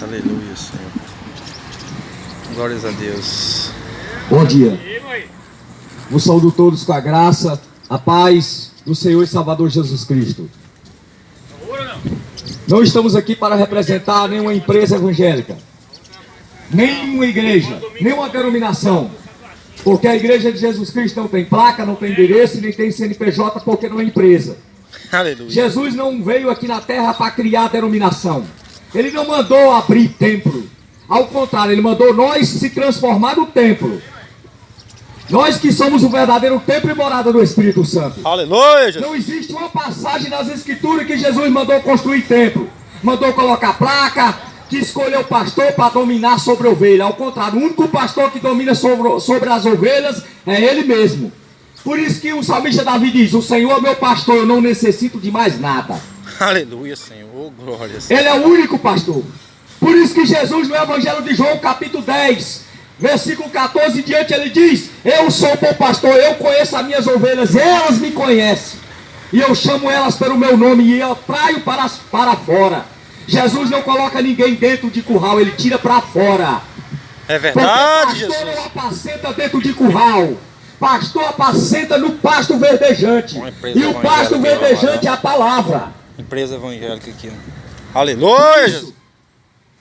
Aleluia, Senhor. Glórias a Deus. Bom dia. Vos saúdo todos com a graça, a paz do Senhor e Salvador Jesus Cristo. Não estamos aqui para representar nenhuma empresa evangélica, nenhuma igreja, nenhuma denominação, porque a igreja de Jesus Cristo não tem placa, não tem endereço, nem tem CNPJ, porque não é empresa. Aleluia. Jesus não veio aqui na terra para criar denominação. Ele não mandou abrir templo. Ao contrário, ele mandou nós se transformar no templo. Nós que somos o verdadeiro templo e morada do Espírito Santo. Aleluia, Jesus. Não existe uma passagem nas Escrituras que Jesus mandou construir templo, mandou colocar placa, que escolheu pastor para dominar sobre a ovelha. Ao contrário, o único pastor que domina sobre as ovelhas é ele mesmo. Por isso que o salmista Davi diz: o Senhor é meu pastor, eu não necessito de mais nada. Aleluia, Senhor. Oh, glória, Senhor. Ele é o único pastor. Por isso que Jesus, no Evangelho de João, capítulo 10, versículo 14 em diante, ele diz: eu sou bom pastor, eu conheço as minhas ovelhas, elas me conhecem, e eu chamo elas pelo meu nome, e eu traio para fora. Jesus não coloca ninguém dentro de curral, ele tira para fora. É verdade, Jesus. Pastor Jesus. não apacenta dentro de curral. Pastor apacenta no pasto verdejante. E o pasto verdejante é a palavra. Empresa evangélica aqui. Aleluia, Jesus.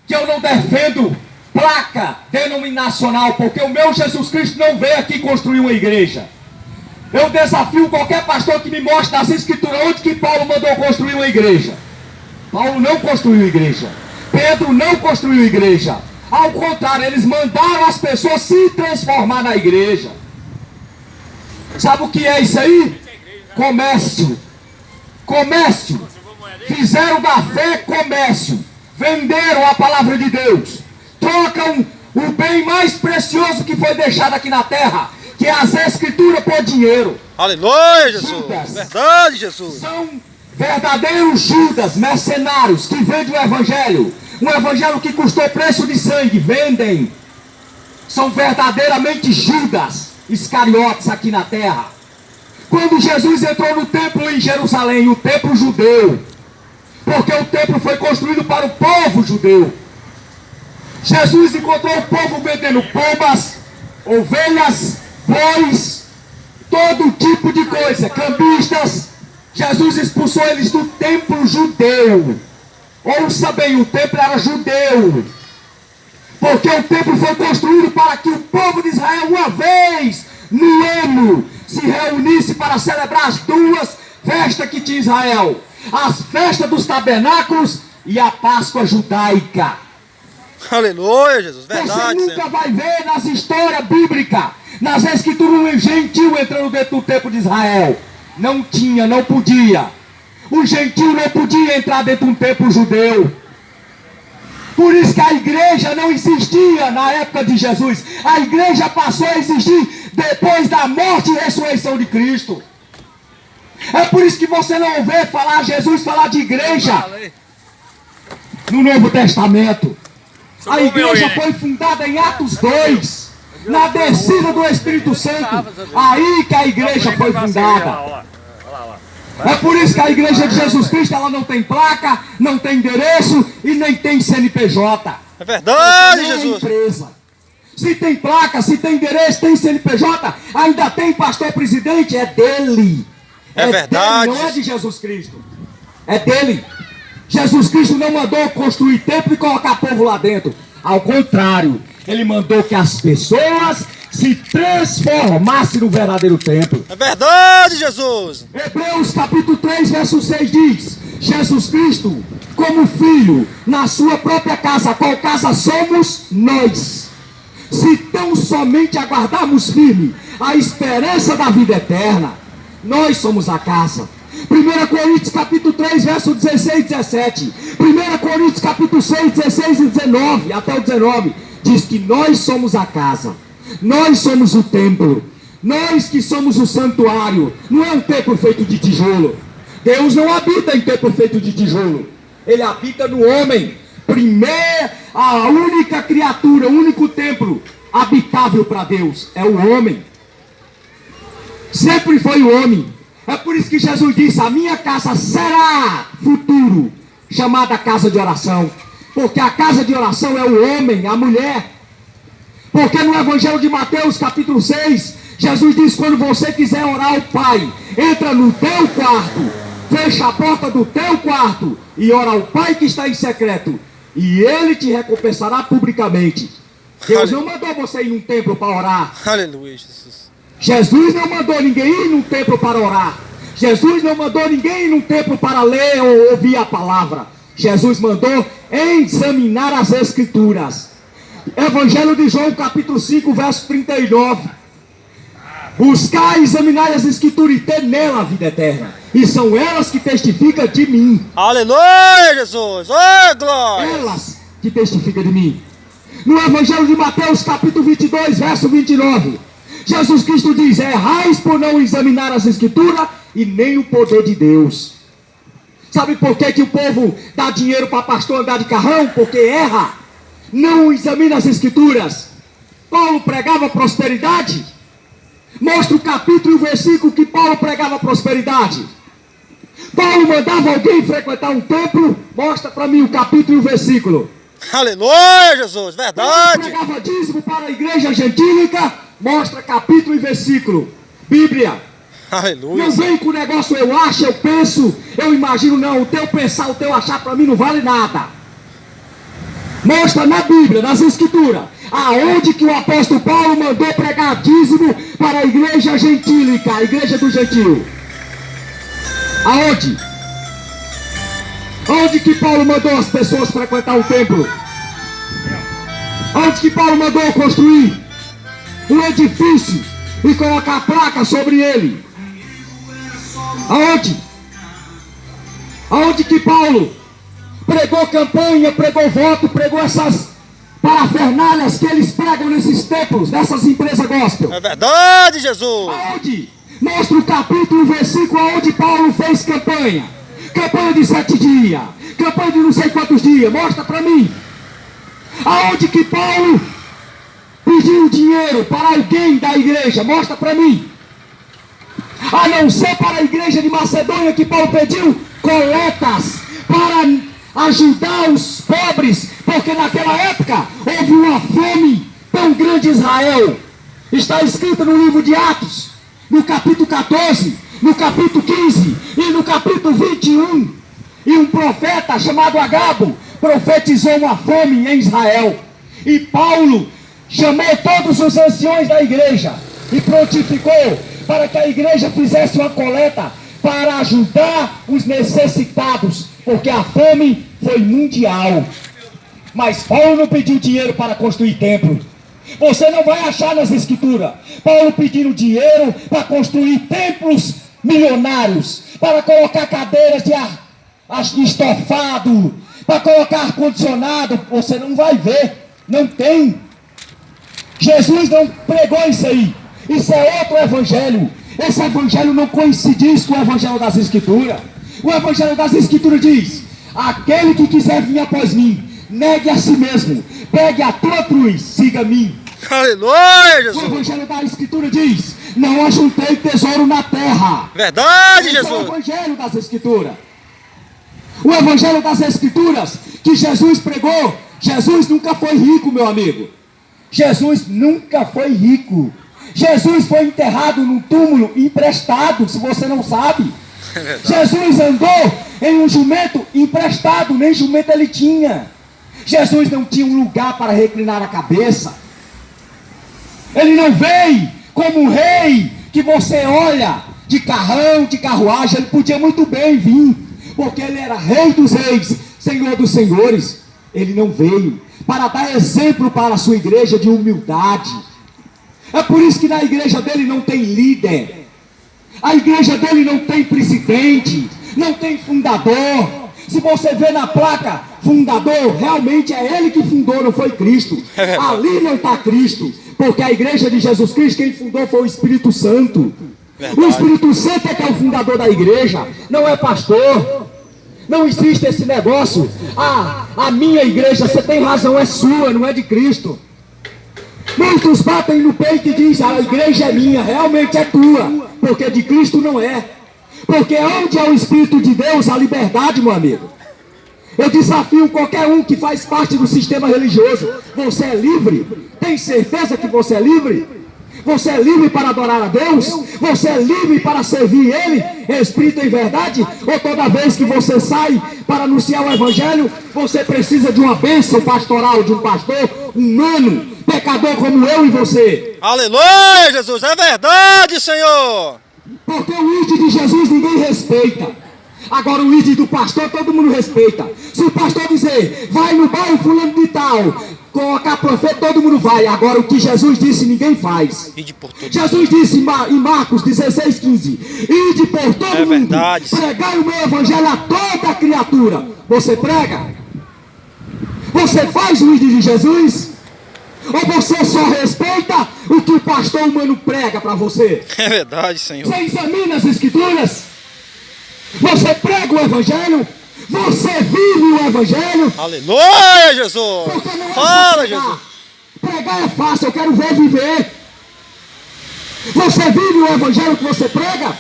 Que eu não defendo placa denominacional, porque o meu Jesus Cristo não veio aqui construir uma igreja. Eu desafio qualquer pastor que me mostre nas escrituras onde que Paulo mandou construir uma igreja. Paulo não construiu igreja. Pedro não construiu igreja. Ao contrário, eles mandaram as pessoas se transformar na igreja. Sabe o que é isso aí? Comércio. Comércio. Fizeram da fé comércio. Venderam a palavra de Deus. Trocam o bem mais precioso que foi deixado aqui na terra, que é as escrituras, por dinheiro. Aleluia, Jesus. Judas. Verdade, Jesus. São verdadeiros Judas, mercenários, que vendem o evangelho. Um evangelho que custou preço de sangue. Vendem. São verdadeiramente Judas Iscariotes aqui na terra. Quando Jesus entrou no templo em Jerusalém, o templo judeu, porque o templo foi construído para o povo judeu, Jesus encontrou o povo vendendo pombas, ovelhas, bois, todo tipo de coisa, cambistas. Jesus expulsou eles do templo judeu. Ouça bem, o templo era judeu, porque o templo foi construído para que o povo de Israel, uma vez no ano, se reunisse para celebrar as duas festas que tinha Israel: as festas dos tabernáculos e a Páscoa judaica. Aleluia, Jesus. Verdade, Você nunca Senhor. vai ver nas histórias bíblicas, nas escrituras, um gentil entrando dentro do templo de Israel. Não tinha, não podia. O gentil não podia entrar dentro de um templo judeu. Por isso que a igreja não existia na época de Jesus. A igreja passou a existir depois da morte e ressurreição de Cristo. É por isso que você não vê falar Jesus, falar de igreja no Novo Testamento. A igreja foi fundada em Atos 2, na descida do Espírito Santo. Aí que a igreja foi fundada. É por isso que a igreja de Jesus Cristo, ela não tem placa, não tem endereço e nem tem CNPJ. É verdade, Não é Jesus. empresa. Se tem placa, se tem endereço, tem CNPJ, ainda tem pastor presidente, é dele. É verdade. Dele, não é de Jesus Cristo. É dele. Jesus Cristo não mandou construir templo e colocar povo lá dentro. Ao contrário, ele mandou que as pessoas se transformassem no verdadeiro templo. É verdade, Jesus. Hebreus capítulo 3, verso 6 diz: Jesus Cristo, como filho, na sua própria casa. Qual casa somos? Nós. Se tão somente aguardarmos firme a esperança da vida eterna, nós somos a casa. 1 Coríntios capítulo 3, verso 16 e 17. 1 Coríntios capítulo 6, 16 e 19, até o 19, diz que nós somos a casa. Nós somos o templo. Nós que somos o santuário. Não é um templo feito de tijolo. Deus não habita em templo feito de tijolo. Ele habita no homem. Primeiro, a única criatura, o único templo habitável para Deus é o homem. Sempre foi o homem. É por isso que Jesus disse: a minha casa será futuro chamada casa de oração. Porque a casa de oração é o homem, a mulher. Porque no Evangelho de Mateus, capítulo 6, Jesus diz: quando você quiser orar ao Pai, entra no teu quarto, fecha a porta do teu quarto e ora ao Pai que está em secreto, e Ele te recompensará publicamente. Deus não mandou você ir num templo para orar. Aleluia, Jesus. Jesus não mandou ninguém ir num templo para orar. Jesus não mandou ninguém ir num templo para ler ou ouvir a palavra. Jesus mandou examinar as Escrituras. Evangelho de João, capítulo 5, verso 39. Buscar e examinar as Escrituras e ter nela a vida eterna. E são elas que testificam de mim. Aleluia, Jesus. Oh, glória. Elas que testificam de mim. No Evangelho de Mateus, capítulo 22, verso 29. Jesus Cristo diz: errais por não examinar as Escrituras e nem o poder de Deus. Sabe por que o povo dá dinheiro para pastor andar de carrão? Porque erra. Não examina as Escrituras. Paulo pregava prosperidade. Mostra o capítulo e o versículo que Paulo pregava prosperidade. Paulo mandava alguém frequentar um templo. Mostra para mim o capítulo e o versículo. Aleluia, Jesus, verdade. Paulo pregava dízimo para a igreja gentílica. Mostra capítulo e versículo. Bíblia. Aleluia. Não vem com o negócio eu acho, eu penso, eu imagino. Não, o teu pensar, o teu achar para mim não vale nada. Mostra na Bíblia, nas Escrituras, aonde que o apóstolo Paulo mandou pregar dízimo para a igreja gentílica, a igreja do gentil. Aonde? Onde que Paulo mandou as pessoas frequentar o templo? Onde que Paulo mandou construir um edifício e colocar placa sobre ele? Aonde? Aonde que Paulo pregou campanha, pregou voto, pregou essas parafernálias que eles pregam nesses templos, nessas empresas gospel? É verdade, Jesus. Aonde? Mostra o capítulo e o versículo aonde Paulo fez campanha. Campanha de 7 dias, campanha de não sei quantos dias. Mostra para mim. Aonde que Paulo pediu dinheiro para alguém da igreja? Mostra para mim. A não ser para a igreja de Macedônia que Paulo pediu coletas para ajudar os pobres, porque naquela época houve uma fome tão grande em Israel. Está escrito no livro de Atos, no capítulo 14, no capítulo 15 e no capítulo 21. E um profeta chamado Agabo profetizou uma fome em Israel. E Paulo chamou todos os anciões da igreja e prontificou para que a igreja fizesse uma coleta para ajudar os necessitados, porque a fome foi mundial. Mas Paulo não pediu dinheiro para construir templo. Você não vai achar nas Escrituras Paulo pedindo dinheiro para construir templos milionários, para colocar cadeiras de estofado, para colocar ar-condicionado. Você não vai ver, não tem. Jesus não pregou isso aí. Isso é outro evangelho. Esse evangelho não coincide com o evangelho das Escrituras. O evangelho das Escrituras diz: aquele que quiser vir após mim, negue a si mesmo, pegue a tua cruz, siga-me. Aleluia, Jesus. O evangelho da Escritura diz: não ajuntei tesouro na terra. Verdade, Esse é o Jesus. evangelho das Escrituras. O evangelho das Escrituras que Jesus pregou. Jesus nunca foi rico, meu amigo. Jesus nunca foi rico. Jesus foi enterrado num túmulo emprestado, se você não sabe. Jesus andou em um jumento emprestado, nem jumento ele tinha. Jesus não tinha um lugar para reclinar a cabeça. Ele não veio como um rei que você olha de carrão, de carruagem. Ele podia muito bem vir, porque ele era rei dos reis, senhor dos senhores. Ele não veio para dar exemplo para a sua igreja de humildade. É por isso que na igreja dele não tem líder. A igreja dele não tem presidente, não tem fundador. Se você vê na placa fundador, realmente é ele que fundou, não foi Cristo. Ali não está Cristo, porque a igreja de Jesus Cristo, quem fundou foi o Espírito Santo. Verdade. O Espírito Santo é que é o fundador da igreja, não é pastor. Não existe esse negócio. A minha igreja, você tem razão, é sua, não é de Cristo. Muitos batem no peito e dizem: a igreja é minha, realmente é tua, porque de Cristo não é. Porque onde é o Espírito de Deus, a liberdade, meu amigo. Eu desafio qualquer um que faz parte do sistema religioso. Você é livre? Tem certeza que você é livre? Você é livre para adorar a Deus? Você é livre para servir Ele, em espírito e em verdade? Ou toda vez que você sai para anunciar o Evangelho, você precisa de uma bênção pastoral, de um pastor humano, pecador como eu e você? Aleluia, Jesus, é verdade, Senhor. Porque o ID de Jesus ninguém respeita. Agora o ID do pastor todo mundo respeita. Se o pastor dizer, vai no bairro fulano de tal, colocar profeta, todo mundo vai. Agora o que Jesus disse ninguém faz. Ide por todo Jesus disse em Marcos 16:15, ide por todo mundo, verdade. pregar o meu evangelho a toda criatura. Você prega? Você faz o ID de Jesus? Ou você só respeita o que o pastor humano prega para você? É verdade, Senhor. Você examina as escrituras? Você prega o evangelho? Você vive o evangelho? Aleluia, Jesus. Porque não é Fala, só Jesus. Pregar é fácil, eu quero ver viver. Você vive o evangelho que você prega?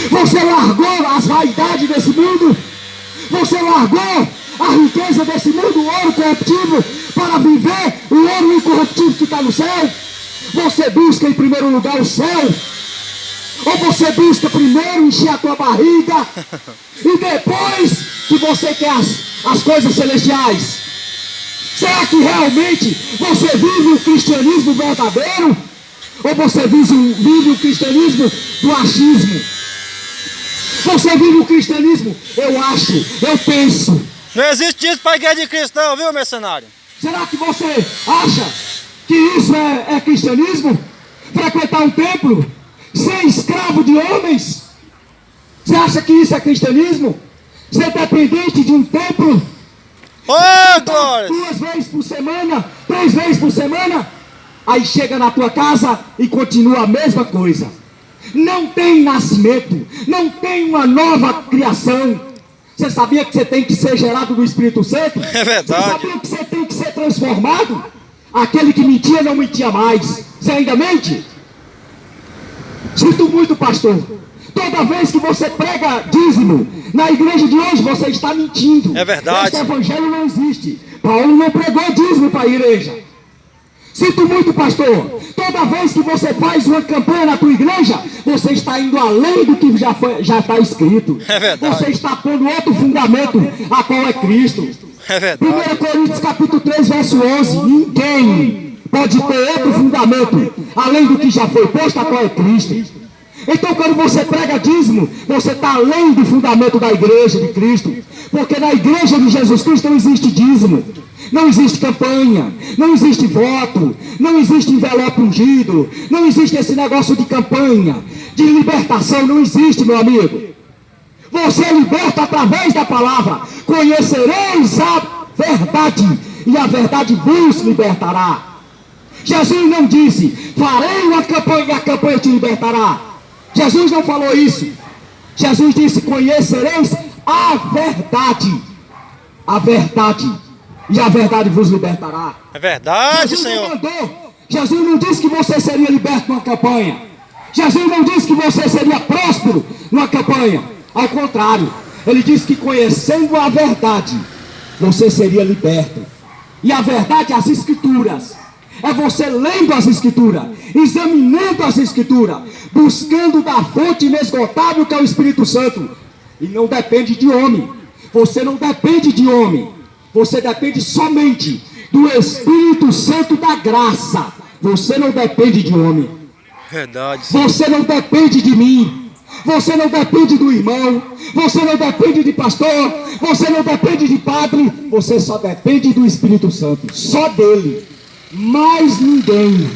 Você largou as vaidades desse mundo? Você largou a riqueza desse mundo, o ouro corruptível, para viver o ouro incorruptível que está no céu? Você busca em primeiro lugar o céu? Ou você busca primeiro encher a tua barriga e depois que você quer as coisas celestiais? Será que realmente você vive o cristianismo verdadeiro? Ou você vive o cristianismo do achismo? Você vive o cristianismo, eu acho, eu penso. Não existe isso para a igreja de cristão, viu, mercenário? Será que você acha que isso é cristianismo? Frequentar um templo? Ser escravo de homens? Você acha que isso é cristianismo? Ser dependente de um templo? Ô, glória! 2 vezes por semana, 3 vezes por semana? Aí chega na tua casa e continua a mesma coisa. Não tem nascimento, não tem uma nova criação. Você sabia que você tem que ser gerado do Espírito Santo? É verdade. Você sabia que você tem que ser transformado? Aquele que mentia não mentia mais. Você ainda mente? Sinto muito, pastor. Toda vez que você prega dízimo na igreja de hoje, você está mentindo. É verdade. Esse evangelho não existe. Paulo não pregou dízimo para a igreja. Sinto muito, pastor. Toda vez que você faz uma campanha na tua igreja, você está indo além do que já está escrito. É verdade. Você está pondo outro fundamento, a qual é Cristo. É verdade. 1 Coríntios capítulo 3, verso 11. Ninguém pode ter outro fundamento, além do que já foi posto, a qual é Cristo. Então quando você prega dízimo, você está além do fundamento da igreja de Cristo. Porque na igreja de Jesus Cristo não existe dízimo. Não existe campanha, não existe voto, não existe envelope ungido, não existe esse negócio de campanha, de libertação, não existe, meu amigo. Você é liberto através da palavra. Conhecereis a verdade, e a verdade vos libertará. Jesus não disse, farei uma campanha e a campanha te libertará. Jesus não falou isso. Jesus disse, conhecereis a verdade. A verdade. E a verdade vos libertará. É verdade, Jesus Senhor. não mandou. Jesus não disse que você seria liberto numa campanha. Jesus não disse que você seria próspero numa campanha. Ao contrário, ele disse que conhecendo a verdade, você seria liberto. E a verdade é as escrituras. É você lendo as escrituras, examinando as escrituras, buscando da fonte inesgotável que é o Espírito Santo. E não depende de homem. Você não depende de homem. Você depende somente do Espírito Santo da graça. Você não depende de homem. Verdade, Senhor. Você não depende de mim. Você não depende do irmão. Você não depende de pastor. Você não depende de padre. Você só depende do Espírito Santo. Só dele. Mais ninguém.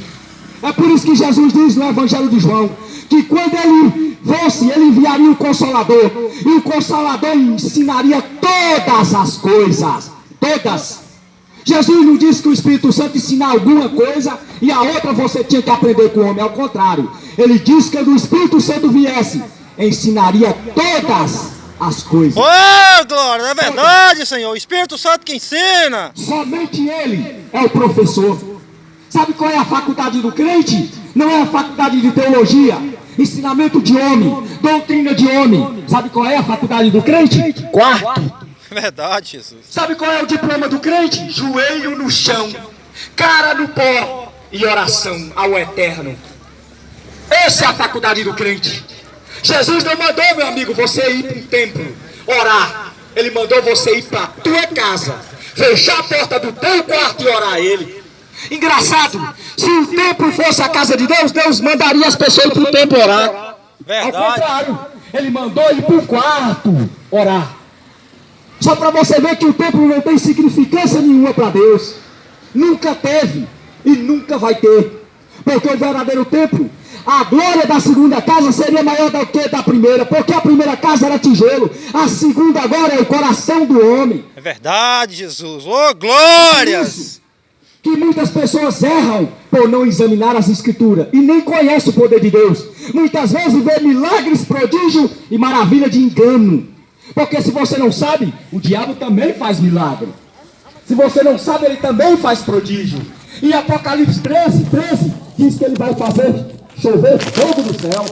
É por isso que Jesus diz no Evangelho de João que quando ele fosse, ele enviaria o Consolador. E o Consolador ensinaria todas as coisas. Todas. Jesus não disse que o Espírito Santo ensina alguma coisa e a outra você tinha que aprender com o homem. Ao contrário, ele disse que quando o Espírito Santo viesse, ensinaria todas as coisas. Ô, glória, é verdade, Senhor. O Espírito Santo que ensina. Somente ele é o professor. Sabe qual é a faculdade do crente? Não é a faculdade de teologia, ensinamento de homem, doutrina de homem. Sabe qual é a faculdade do crente? Quarto. É verdade, Jesus. Sabe qual é o diploma do crente? Joelho no chão, cara no pó e oração ao Eterno. Essa é a faculdade do crente. Jesus não mandou, meu amigo, você ir para um templo orar. Ele mandou você ir para a tua casa, fechar a porta do teu quarto e orar a Ele. Engraçado, se o templo fosse a casa de Deus, Deus mandaria as pessoas para o templo orar. Verdade. Ao contrário, Ele mandou ir para o quarto orar. Só para você ver que o templo não tem significância nenhuma para Deus. Nunca teve e nunca vai ter. Porque o verdadeiro templo, a glória da segunda casa seria maior do que da primeira. Porque a primeira casa era tijolo, a segunda agora é o coração do homem. É verdade, Jesus. Oh, glórias! Isso que muitas pessoas erram por não examinar as escrituras e nem conhecem o poder de Deus. Muitas vezes vê milagres, prodígio e maravilha de engano. Porque se você não sabe, o diabo também faz milagre. Se você não sabe, ele também faz prodígio. Em Apocalipse 13 diz que ele vai fazer chover fogo do céu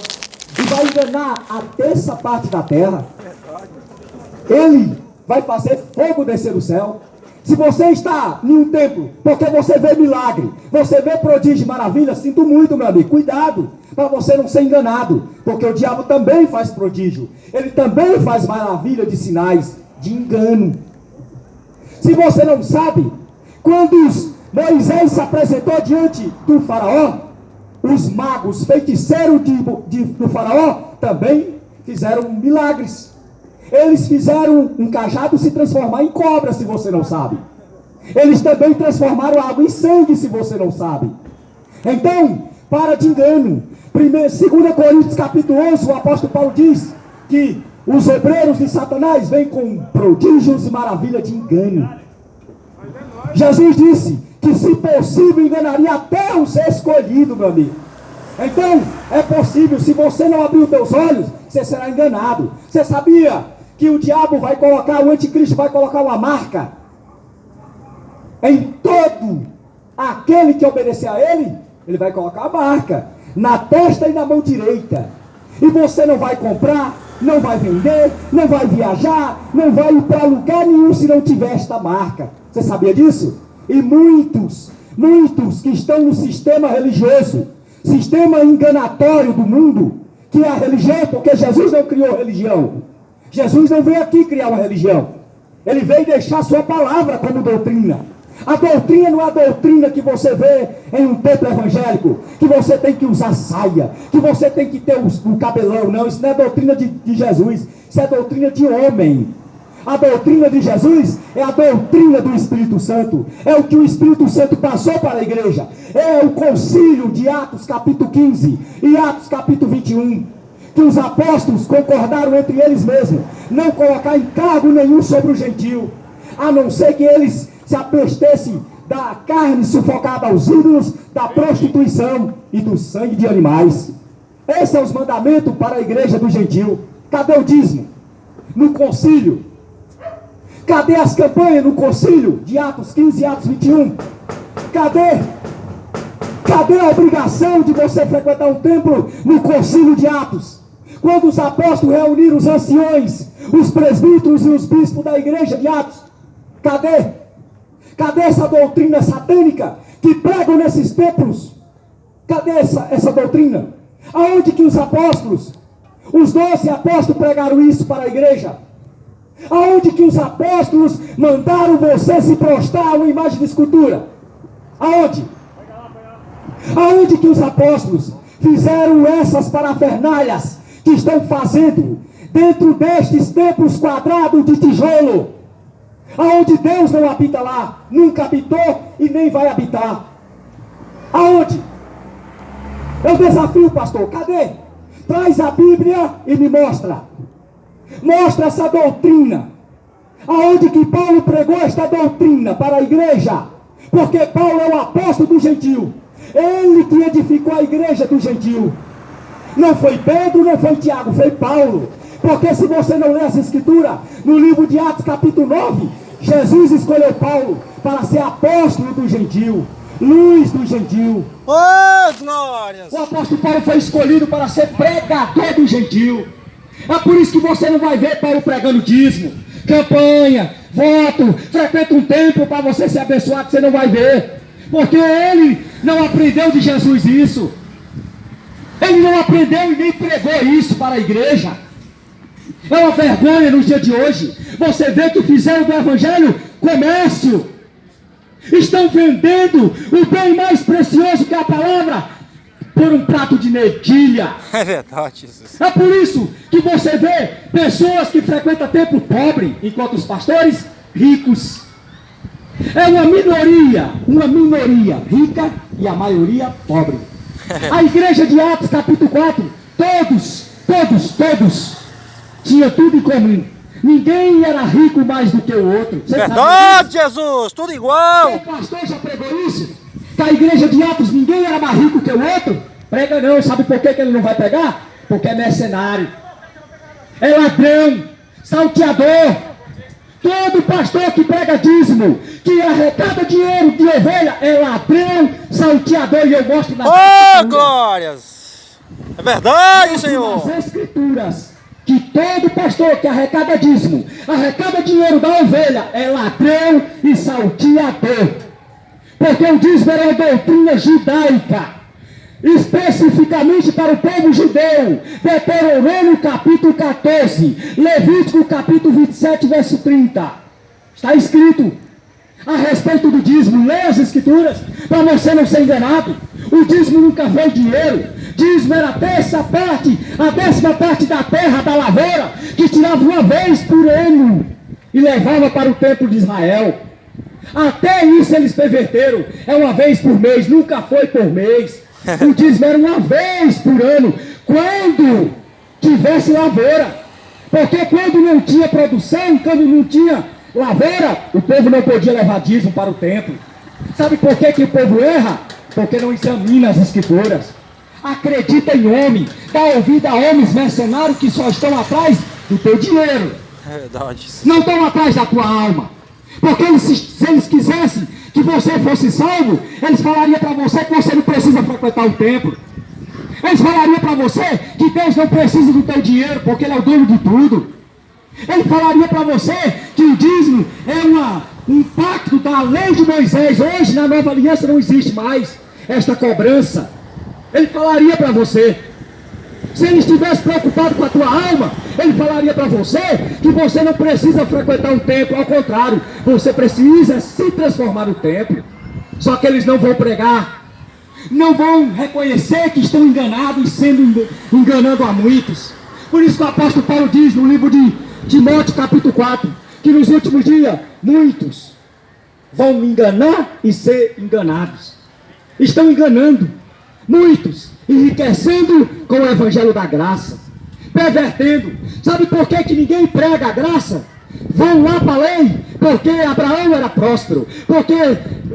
e vai enganar a terça parte da terra. Ele vai fazer fogo descer do céu. Se você está em um templo, porque você vê milagre, você vê prodígio e maravilha, sinto muito, meu amigo, cuidado, para você não ser enganado, porque o diabo também faz prodígio, ele também faz maravilha de sinais, de engano. Se você não sabe, quando Moisés se apresentou diante do faraó, os magos, feiticeiros do faraó, também fizeram milagres. Eles fizeram um cajado se transformar em cobra, se você não sabe. Eles também transformaram água em sangue, se você não sabe. Então, para de engano. 2 Coríntios capítulo 11, o apóstolo Paulo diz que os obreiros de Satanás vêm com prodígios e maravilha de engano. Jesus disse que, se possível, enganaria até os escolhidos, meu amigo. Então, é possível, se você não abrir os teus olhos, você será enganado. Você sabia que o diabo vai colocar, o anticristo vai colocar uma marca em todo aquele que obedecer a ele? Ele vai colocar a marca na testa e na mão direita. E você não vai comprar, não vai vender, não vai viajar, não vai ir para lugar nenhum se não tiver esta marca. Você sabia disso? E muitos que estão no sistema religioso, sistema enganatório do mundo, que é a religião, porque Jesus não criou religião. Jesus não veio aqui criar uma religião. Ele veio deixar sua palavra como doutrina. A doutrina não é a doutrina que você vê em um templo evangélico, que você tem que usar saia, que você tem que ter um cabelão. Não, isso não é doutrina de Jesus, isso é doutrina de homem. A doutrina de Jesus é a doutrina do Espírito Santo. É o que o Espírito Santo passou para a igreja. É o concílio de Atos capítulo 15 e Atos capítulo 21. Que os apóstolos concordaram entre eles mesmos não colocar encargo nenhum sobre o gentio, a não ser que eles se abstessem da carne sufocada aos ídolos, da prostituição e do sangue de animais. Esses são os mandamentos para a igreja do gentio. Cadê o dízimo? No concílio. Cadê as campanhas no concílio de Atos 15 e Atos 21? Cadê a obrigação de você frequentar um templo no concílio de Atos? Quando os apóstolos reuniram os anciões, os presbíteros e os bispos da igreja de Atos, cadê? Cadê essa doutrina satânica que pregam nesses templos? Cadê essa doutrina? Aonde que os apóstolos, os 12 apóstolos pregaram isso para a igreja? Aonde que os apóstolos mandaram você se prostrar a uma imagem de escultura? Aonde? Aonde que os apóstolos fizeram essas parafernálias que estão fazendo dentro destes templos quadrados de tijolo? Aonde Deus não habita lá, nunca habitou e nem vai habitar. Aonde? Eu desafio, pastor, cadê? Traz a Bíblia e me mostra. Mostra essa doutrina. Aonde que Paulo pregou esta doutrina para a igreja? Porque Paulo é o apóstolo do gentio. Ele que edificou a igreja do gentio. Não foi Pedro, não foi Tiago, foi Paulo. Porque se você não ler essa escritura, no livro de Atos capítulo 9, Jesus escolheu Paulo para ser apóstolo do gentio, luz do gentio. Oh, glórias! O apóstolo Paulo foi escolhido para ser pregador do gentio. É por isso que você não vai ver Paulo pregando dízimo. campanha, voto, frequenta um templo para você ser abençoado, você não vai ver. Porque ele não aprendeu de Jesus isso. Ele não aprendeu e nem pregou isso para a igreja. É uma vergonha nos dias de hoje. Você vê que fizeram do evangelho comércio. Estão vendendo o bem mais precioso que é a palavra por um prato de negilha. É verdade, Jesus. É por isso que você vê pessoas que frequentam templo pobre, enquanto os pastores ricos. É uma minoria rica e a maioria pobre. A igreja de Atos capítulo 4, todos tinham tudo em comum. Ninguém era rico mais do que o outro. Você Verdade, Jesus, tudo igual. o pastor já pregou isso? Que a igreja de Atos ninguém era mais rico que o outro? Prega não, sabe por que ele não vai pregar? Porque é mercenário, é ladrão, salteador. Todo pastor que prega dízimo, que arrecada dinheiro de ovelha, é ladrão, salteador. E eu mostro nas Oh, glórias. É verdade, Senhor. nas escrituras que todo pastor que arrecada dízimo, arrecada dinheiro da ovelha, é ladrão e salteador. Porque o dízimo era uma doutrina judaica, especificamente para o povo judeu. Deuteronômio capítulo 14, Levítico capítulo 27, verso 30. Está escrito a respeito do dízimo. Leia as escrituras para você não ser enganado. O dízimo nunca foi dinheiro. Dízimo era a 10ª parte da terra, da lavoura, que tirava uma vez por ano e levava para o templo de Israel. Até isso eles perverteram. É uma vez por mês, nunca foi por mês. O dízimo era uma vez por ano, quando tivesse lavoura. Porque quando não tinha produção, quando não tinha lavoura, o povo não podia levar dízimo para o templo. Sabe por que o povo erra? Porque não examina as escrituras. Acredita em homem, dá ouvido a homens mercenários que só estão atrás do teu dinheiro. É verdade. Não estão atrás da tua alma. Porque se eles quisessem que você fosse salvo, eles falariam para você que você não precisa frequentar o templo. Eles falariam para você que Deus não precisa do teu dinheiro, porque Ele é o dono de tudo. Ele falaria para você que o dízimo é um pacto da lei de Moisés. Hoje na nova aliança não existe mais esta cobrança. Ele falaria para você. Se ele estivesse preocupado com a tua alma, ele falaria para você que você não precisa frequentar o templo. Ao contrário, você precisa se transformar no templo. Só que eles não vão pregar, não vão reconhecer que estão enganados e sendo enganando a muitos. Por isso que o apóstolo Paulo diz no livro de Timóteo capítulo 4, que nos últimos dias muitos vão enganar e ser enganados. Estão enganando muitos, enriquecendo com o evangelho da graça, pervertendo. Sabe por que ninguém prega a graça? Vão lá para a lei, porque Abraão era próspero, porque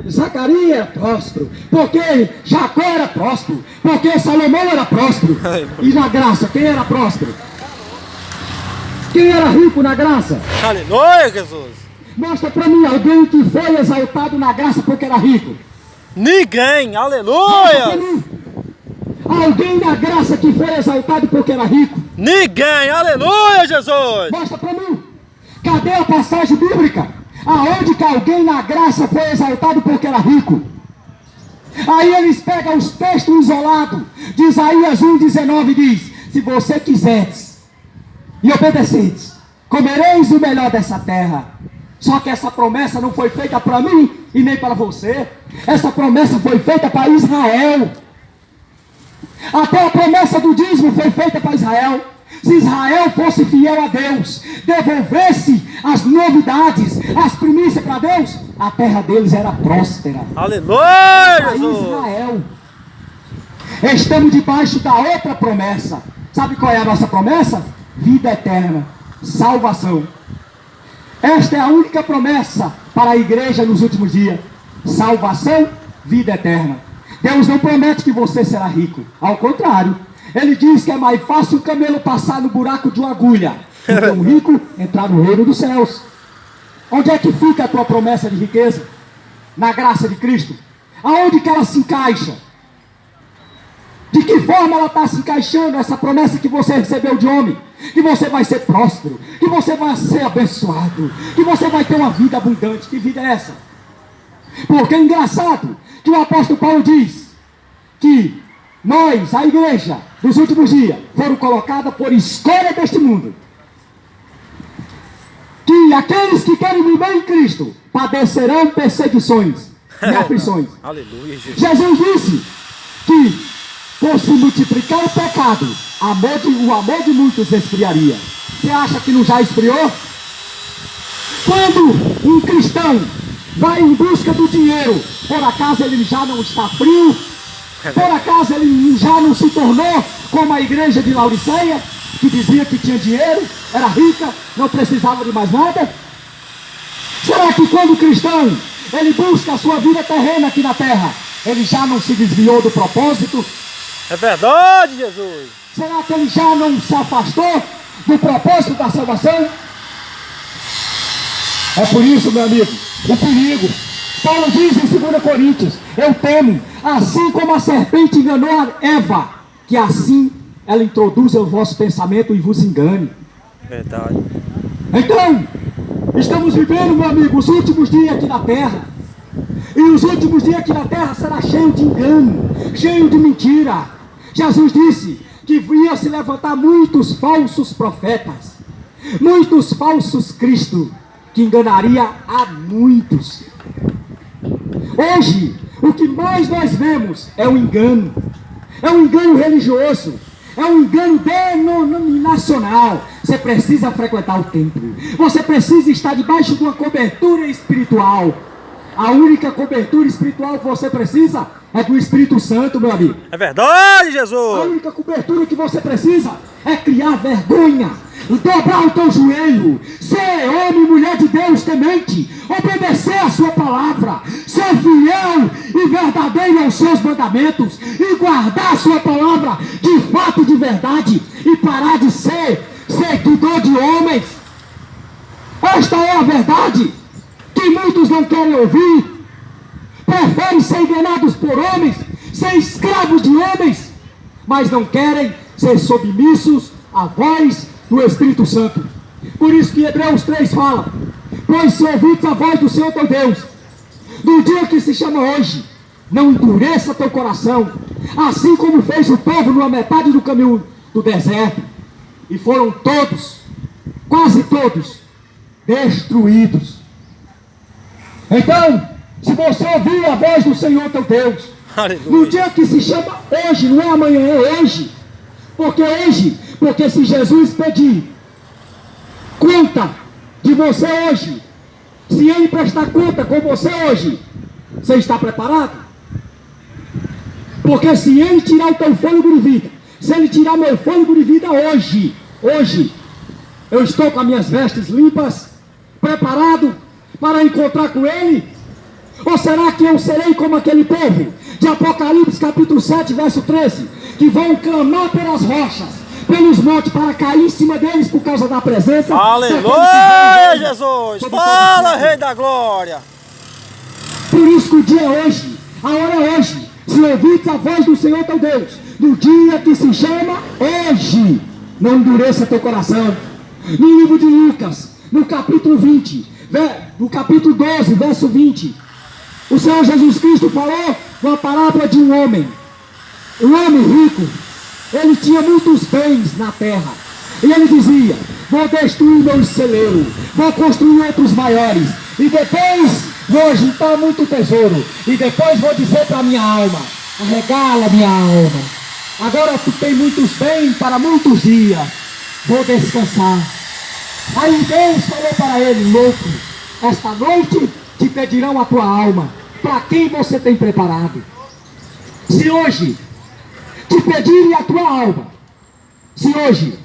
Zacarias era próspero, porque Jacó era próspero, porque Salomão era próspero. E na graça, quem era próspero? Quem era rico na graça? Aleluia, Jesus. Mostra para mim alguém que foi exaltado na graça porque era rico. Ninguém, aleluia. Alguém na graça que foi exaltado porque era rico. Ninguém, aleluia, Jesus. Mostra para mim. Cadê a passagem bíblica? Aonde que alguém na graça foi exaltado porque era rico? Aí eles pegam os textos isolados de Isaías 1,19 e diz: se você quiseres e obedeceres, comereis o melhor dessa terra. Só que essa promessa não foi feita para mim e nem para você. Essa promessa foi feita para Israel. Até a promessa do dízimo foi feita para Israel. Se Israel fosse fiel a Deus, devolvesse as novidades, as primícias para Deus, a terra deles era próspera. Aleluia, Jesus. Israel. Estamos debaixo da outra promessa. Sabe qual é a nossa promessa? Vida eterna, salvação. Esta é a única promessa para a igreja nos últimos dias. Salvação, vida eterna. Deus não promete que você será rico. Ao contrário, Ele diz que é mais fácil um camelo passar no buraco de uma agulha do que um rico entrar no reino dos céus. Onde é que fica a tua promessa de riqueza? Na graça de Cristo. Aonde que ela se encaixa? De que forma ela está se encaixando essa promessa que você recebeu de homem? Que você vai ser próspero, que você vai ser abençoado, que você vai ter uma vida abundante. Que vida é essa? Porque é engraçado que o apóstolo Paulo diz que nós, a igreja dos últimos dias, foram colocadas por escolha deste mundo. Que aqueles que querem viver em Cristo padecerão perseguições e aflições. Aleluia, Jesus. Jesus disse que por se multiplicar o pecado, o amor de muitos esfriaria. Você acha que não já esfriou? Quando um cristão vai em busca do dinheiro, por acaso ele já não está frio? Por acaso ele já não se tornou como a igreja de Laodiceia, que dizia que tinha dinheiro, era rica, não precisava de mais nada? Será que quando o cristão ele busca a sua vida terrena aqui na terra, ele já não se desviou do propósito? É verdade, Jesus. Será que ele já não se afastou do propósito da salvação? É por isso, meu amigo, o perigo. Paulo diz em 2 Coríntios: eu temo, assim como a serpente enganou a Eva, que assim ela introduza o vosso pensamento e vos engane. Verdade. Então, estamos vivendo, meu amigo, os últimos dias aqui na terra. E os últimos dias aqui na terra será cheio de engano, cheio de mentira. Jesus disse que ia se levantar muitos falsos profetas, muitos falsos cristos, que enganaria a muitos. Hoje, o que mais nós vemos é um engano religioso, é um engano denominacional. Você precisa frequentar o templo, você precisa estar debaixo de uma cobertura espiritual. A única cobertura espiritual que você precisa é do Espírito Santo, meu amigo. É verdade, A Jesus. única cobertura que você precisa é criar vergonha, dobrar o teu joelho, ser homem e mulher de Deus temente, obedecer a sua palavra, ser fiel e verdadeiro aos seus mandamentos e guardar a sua palavra de fato e de verdade e parar de ser seguidor de homens. Esta é a verdade que muitos não querem ouvir. Preferem ser enganados por homens, ser escravos de homens, mas não querem ser submissos à voz do Espírito Santo. Por isso que Hebreus 3 fala: pois se ouvides a voz do Senhor teu Deus, no dia que se chama hoje, não endureça teu coração, assim como fez o povo numa metade do caminho do deserto, e foram todos, quase todos, destruídos. Então, se você ouvir a voz do Senhor teu Deus, Aleluia. no dia que se chama hoje, não é amanhã, é hoje. Porque se Jesus pedir conta de você hoje, se ele prestar conta com você hoje, você está preparado? Porque se ele tirar o teu fôlego de vida, se ele tirar meu fôlego de vida hoje, eu estou com as minhas vestes limpas, preparado para encontrar com ele? Ou será que eu serei como aquele povo de Apocalipse capítulo 7, verso 13, que vão clamar pelas rochas, pelos montes, para cair em cima deles por causa da presença? Aleluia, Jesus. Fala, Rei da Glória. Por isso que o dia é hoje, a hora é hoje. Se ouvides a voz do Senhor teu Deus, no dia que se chama hoje, não endureça teu coração. No livro de Lucas, no capítulo 20, no capítulo 12, verso 20, o Senhor Jesus Cristo falou uma parábola de um homem rico. Ele tinha muitos bens na terra, e ele dizia: vou destruir meus celeiros, vou construir outros maiores, e depois vou juntar muito tesouro, e depois vou dizer para minha alma: arregala minha alma, agora tu tem muitos bens para muitos dias, vou descansar. Aí Deus falou para ele: louco, esta noite te pedirão a tua alma. Para quem você tem preparado? Se hoje te pedirem a tua alma, se hoje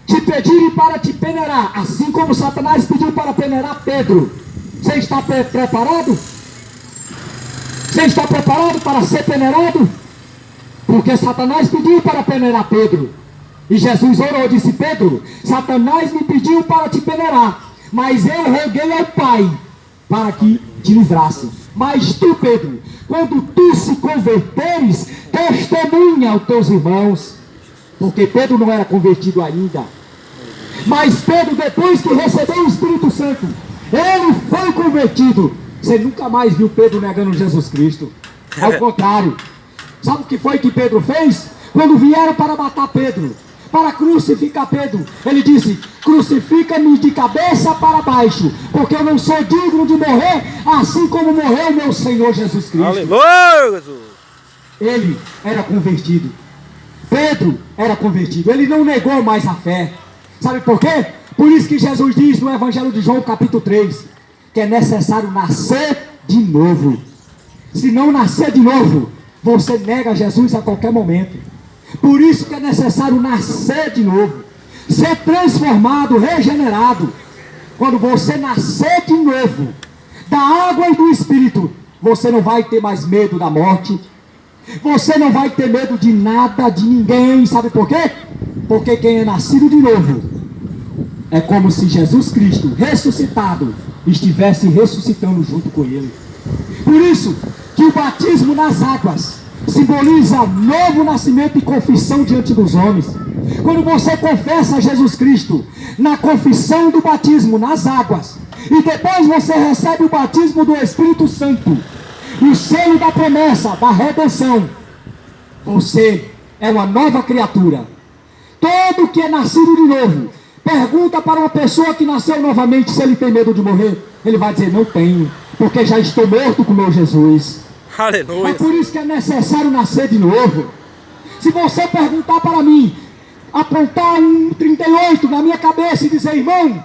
te pedirem para te peneirar, assim como Satanás pediu para peneirar Pedro, você está preparado? Você está preparado para ser peneirado? Porque Satanás pediu para peneirar Pedro, e Jesus orou e disse: Pedro, Satanás me pediu para te peneirar, mas eu roguei ao Pai para que te livrasse. Mas tu, Pedro, quando tu se converteres, testemunha aos teus irmãos. Porque Pedro não era convertido ainda. Mas Pedro, depois que recebeu o Espírito Santo, ele foi convertido. Você nunca mais viu Pedro negando Jesus Cristo. Ao contrário. Sabe o que foi que Pedro fez? Quando vieram para matar Pedro, para crucificar Pedro, ele disse: crucifica-me de cabeça para baixo, porque eu não sou digno de morrer, assim como morreu meu Senhor Jesus Cristo. Aleluia, Jesus. Ele era convertido. Pedro era convertido. Ele não negou mais a fé. Sabe por quê? Por isso que Jesus diz no Evangelho de João, capítulo 3, que é necessário nascer de novo. Se não nascer de novo, você nega Jesus a qualquer momento. Por isso que é necessário nascer de novo, ser transformado, regenerado. Quando você nascer de novo, da água e do Espírito, você não vai ter mais medo da morte. Você não vai ter medo de nada, de ninguém. Sabe por quê? Porque quem é nascido de novo é como se Jesus Cristo, ressuscitado, estivesse ressuscitando junto com ele. Por isso que o batismo nas águas simboliza novo nascimento e confissão diante dos homens. Quando você confessa Jesus Cristo na confissão do batismo nas águas, e depois você recebe o batismo do Espírito Santo, o selo da promessa, da redenção, você é uma nova criatura. Todo que é nascido de novo, pergunta para uma pessoa que nasceu novamente se ele tem medo de morrer. Ele vai dizer: não tenho, porque já estou morto com meu Jesus. Aleluia. É por isso que é necessário nascer de novo. Se você perguntar para mim, apontar um 38 na minha cabeça e dizer: irmão,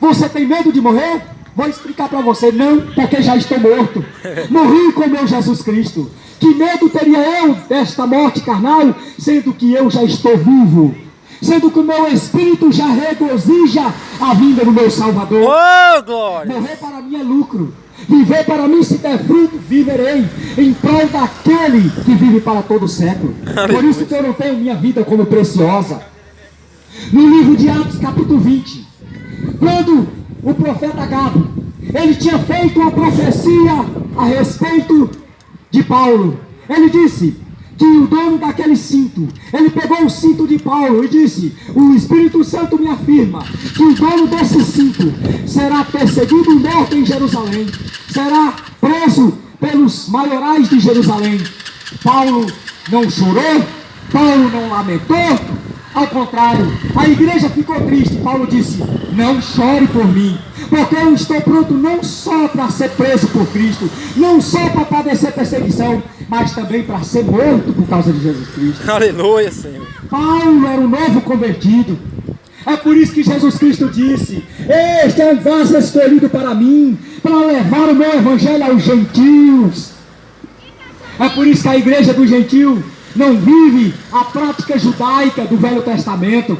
você tem medo de morrer? Vou explicar para você: não, porque já estou morto. Morri com meu Jesus Cristo. Que medo teria eu desta morte carnal, sendo que eu já estou vivo? Sendo que o meu espírito já regozija a vinda do meu Salvador. Oh, glória. Morrer para mim é lucro. Viver para mim, se der fruto, viverei em prol daquele que vive para todo o século. Por isso que eu não tenho minha vida como preciosa. No livro de Atos, capítulo 20, quando o profeta Gado, ele tinha feito uma profecia a respeito de Paulo. Ele disse que o dono daquele cinto, ele pegou o cinto de Paulo e disse: o Espírito Santo me afirma que o dono desse cinto será perseguido e morto em Jerusalém, será preso pelos maiorais de Jerusalém. Paulo não chorou, Paulo não lamentou, ao contrário, a igreja ficou triste. Paulo disse: não chore por mim, porque eu estou pronto não só para ser preso por Cristo, não só para padecer perseguição, mas também para ser morto por causa de Jesus Cristo. Aleluia, Senhor. Paulo era um novo convertido. É por isso que Jesus Cristo disse: este é um vaso escolhido para mim, para levar o meu evangelho aos gentios. É por isso que a igreja do gentio não vive a prática judaica do Velho Testamento.